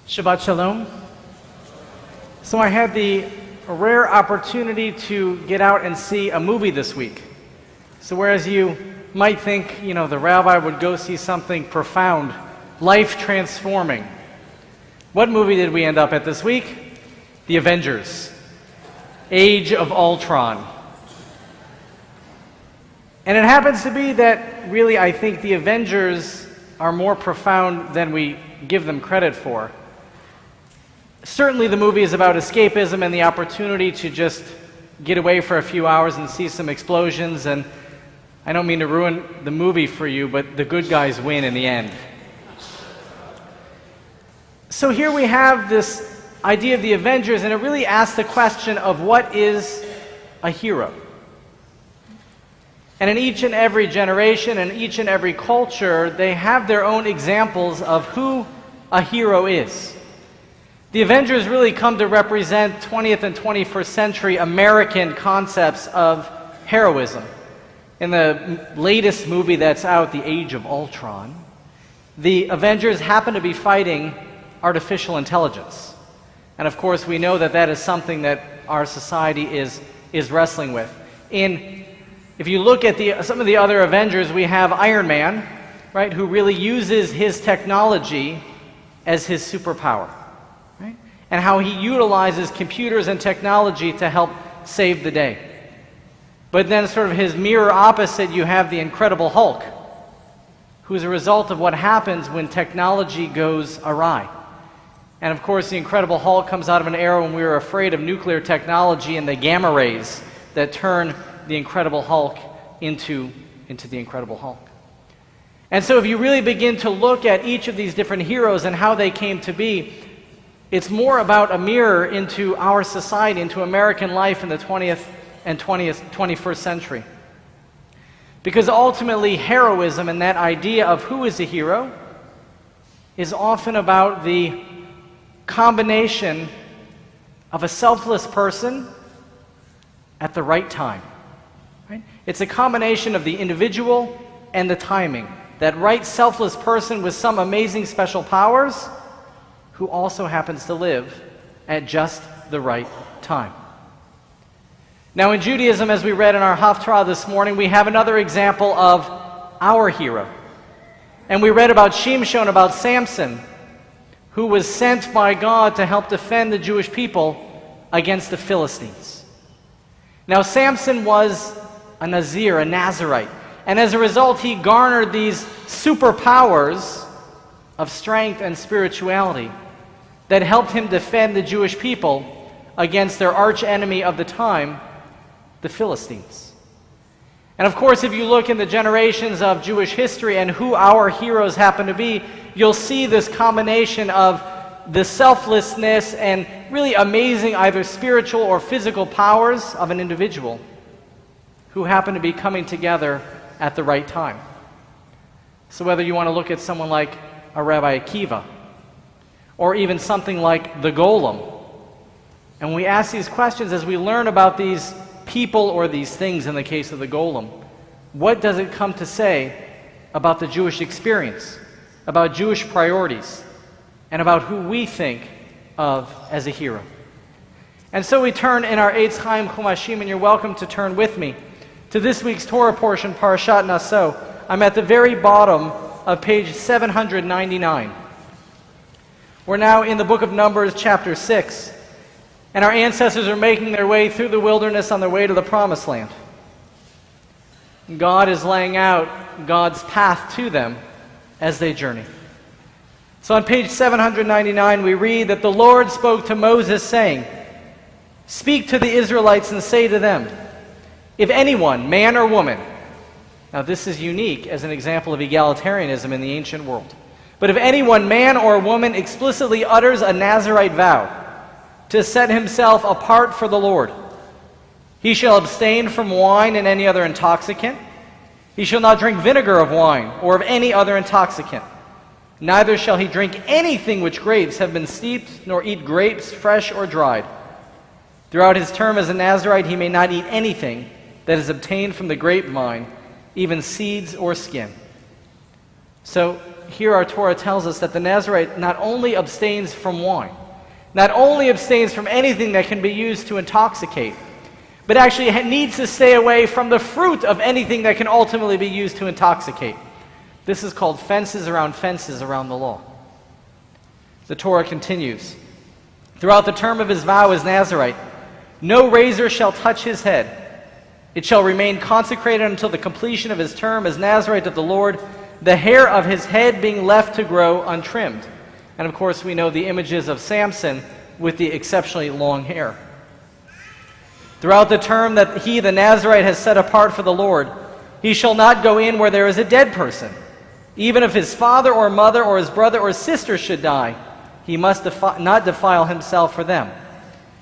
Shabbat Shalom. So I had the rare opportunity to get out and see a movie this week. So whereas you might think, the rabbi would go see something profound, life-transforming, what movie did we end up at this week? The Avengers, Age of Ultron. And it happens to be that really I think the Avengers are more profound than we give them credit for. Certainly the movie is about escapism and the opportunity to just get away for a few hours and see some explosions, and I don't mean to ruin the movie for you, but the good guys win in the end. So here we have this idea of the Avengers, and it really asks the question of what is a hero? And in each and every generation and each and every culture, they have their own examples of who a hero is. The Avengers really come to represent 20th and 21st century American concepts of heroism. In the latest movie that's out, The Age of Ultron, the Avengers happen to be fighting artificial intelligence. And of course, we know that that is something that our society is wrestling with. If you look at some of the other Avengers, we have Iron Man, right, who really uses his technology as his superpower. And how he utilizes computers and technology to help save the day. But then sort of his mirror opposite, you have the Incredible Hulk, who is a result of what happens when technology goes awry. And of course, the Incredible Hulk comes out of an era when we were afraid of nuclear technology and the gamma rays that turn the Incredible Hulk into the Incredible Hulk. And so if you really begin to look at each of these different heroes and how they came to be, it's more about a mirror into our society, into American life in the 20th and 21st century. Because ultimately, heroism and that idea of who is a hero is often about the combination of a selfless person at the right time. Right? It's a combination of the individual and the timing. That right selfless person with some amazing special powers who also happens to live at just the right time. Now in Judaism, as we read in our Haftarah this morning, we have another example of our hero. And we read about Shimshon, about Samson, who was sent by God to help defend the Jewish people against the Philistines. Now Samson was a Nazir, a Nazirite, and as a result he garnered these superpowers of strength and spirituality that helped him defend the Jewish people against their arch enemy of the time, the Philistines. And of course, if you look in the generations of Jewish history and who our heroes happen to be, you'll see this combination of the selflessness and really amazing either spiritual or physical powers of an individual who happen to be coming together at the right time. So whether you want to look at someone like a Rabbi Akiva, or even something like the Golem. And we ask these questions as we learn about these people or these things in the case of the Golem. What does it come to say about the Jewish experience, about Jewish priorities, and about who we think of as a hero? And so we turn in our Eitz Chaim Chumashim, and you're welcome to turn with me to this week's Torah portion, Parashat Naso. I'm at the very bottom of page 799. We're now in the book of Numbers, chapter 6, and our ancestors are making their way through the wilderness on their way to the Promised Land. God is laying out God's path to them as they journey. So on page 799 we read that the Lord spoke to Moses saying, "Speak to the Israelites and say to them, if anyone, man or woman," now this is unique as an example of egalitarianism in the ancient world, "but if anyone, man or woman, explicitly utters a Nazirite vow to set himself apart for the Lord, he shall abstain from wine and any other intoxicant. He shall not drink vinegar of wine or of any other intoxicant. Neither shall he drink anything which grapes have been steeped, nor eat grapes fresh or dried. Throughout his term as a Nazirite he may not eat anything that is obtained from the grapevine, even seeds or skin." So here our Torah tells us that the Nazarite not only abstains from wine, not only abstains from anything that can be used to intoxicate, but actually needs to stay away from the fruit of anything that can ultimately be used to intoxicate. This is called fences around the law. The Torah continues. Throughout the term of his vow as Nazarite, no razor shall touch his head. It shall remain consecrated until the completion of his term as Nazarite of the Lord, the hair of his head being left to grow untrimmed. And of course we know the images of Samson with the exceptionally long hair. Throughout the term that he, the Nazarite, has set apart for the Lord, he shall not go in where there is a dead person. Even if his father or mother or his brother or sister should die, he must not defile himself for them,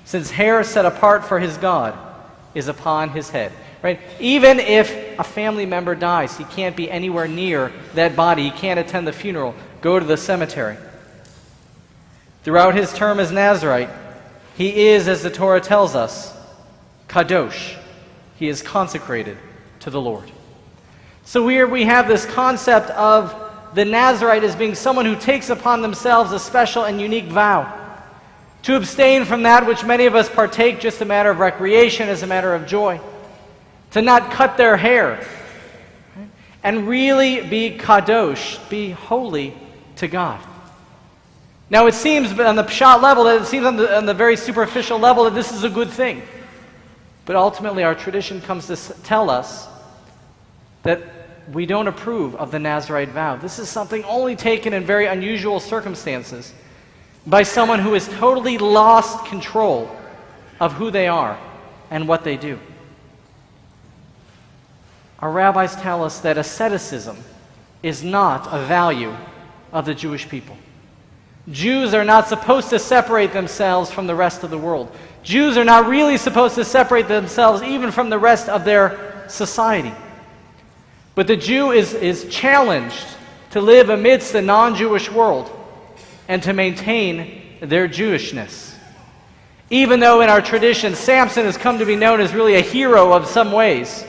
since hair set apart for his God is upon his head. Right? Even if a family member dies, he can't be anywhere near that body. He can't attend the funeral, go to the cemetery. Throughout his term as Nazarite, he is, as the Torah tells us, kadosh. He is consecrated to the Lord. So here we have this concept of the Nazarite as being someone who takes upon themselves a special and unique vow to abstain from that which many of us partake just a matter of recreation, as a matter of joy, to not cut their hair, and really be kadosh, be holy to God. Now it seems on the pshat level, it seems on the very superficial level that this is a good thing. But ultimately our tradition comes to tell us that we don't approve of the Nazarite vow. This is something only taken in very unusual circumstances by someone who has totally lost control of who they are and what they do. Our rabbis tell us that asceticism is not a value of the Jewish people. Jews are not supposed to separate themselves from the rest of the world. Jews are not really supposed to separate themselves even from the rest of their society. But the Jew is challenged to live amidst the non-Jewish world and to maintain their Jewishness. Even though in our tradition Samson has come to be known as really a hero of some ways,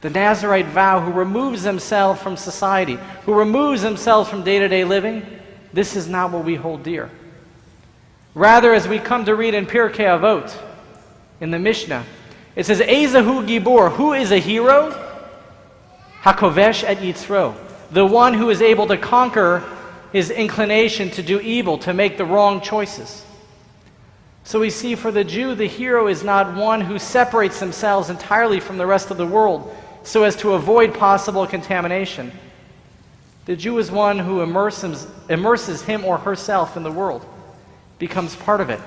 the Nazarite vow, who removes himself from society, who removes himself from day-to-day living, this is not what we hold dear. Rather, as we come to read in Pirkei Avot, in the Mishnah, it says, Ezehu Gibor, who is a hero? Hakovesh et Yitzro, the one who is able to conquer his inclination to do evil, to make the wrong choices. So we see for the Jew, the hero is not one who separates themselves entirely from the rest of the world so as to avoid possible contamination. The Jew is one who immerses him or herself in the world, becomes part of it,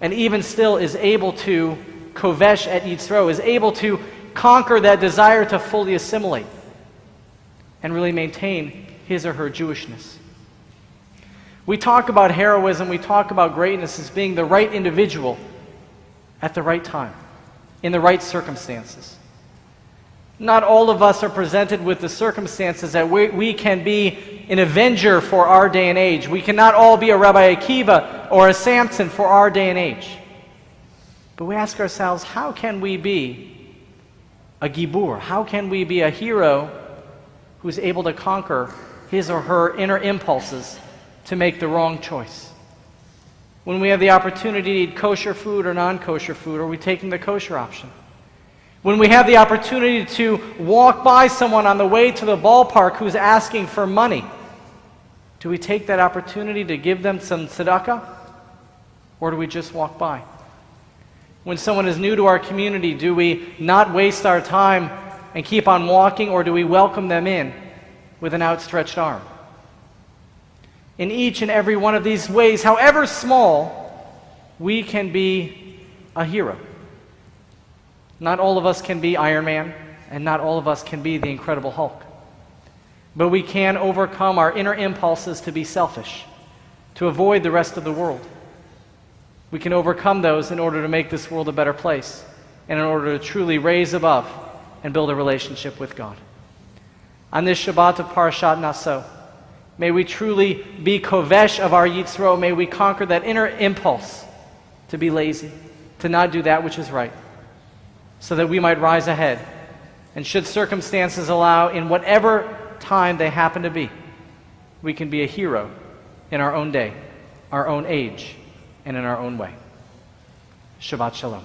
and even still is able to kovesh et Yitzro, is able to conquer that desire to fully assimilate and really maintain his or her Jewishness. We talk about heroism, we talk about greatness as being the right individual at the right time, in the right circumstances. Not all of us are presented with the circumstances that we can be an avenger for our day and age. We cannot all be a Rabbi Akiva or a Samson for our day and age. But we ask ourselves, how can we be a Gibur? How can we be a hero who's able to conquer his or her inner impulses to make the wrong choice? When we have the opportunity to eat kosher food or non-kosher food, are we taking the kosher option? When we have the opportunity to walk by someone on the way to the ballpark who's asking for money, do we take that opportunity to give them some tzedakah? Or do we just walk by? When someone is new to our community, do we not waste our time and keep on walking, or do we welcome them in with an outstretched arm? In each and every one of these ways, however small, we can be a hero. Not all of us can be Iron Man, and not all of us can be the Incredible Hulk. But we can overcome our inner impulses to be selfish, to avoid the rest of the world. We can overcome those in order to make this world a better place, and in order to truly raise above and build a relationship with God. On this Shabbat of Parashat Naso, may we truly be kovesh of our Yitzro. May we conquer that inner impulse to be lazy, to not do that which is right, so that we might rise ahead. And should circumstances allow, in whatever time they happen to be, we can be a hero in our own day, our own age, and in our own way. Shabbat Shalom.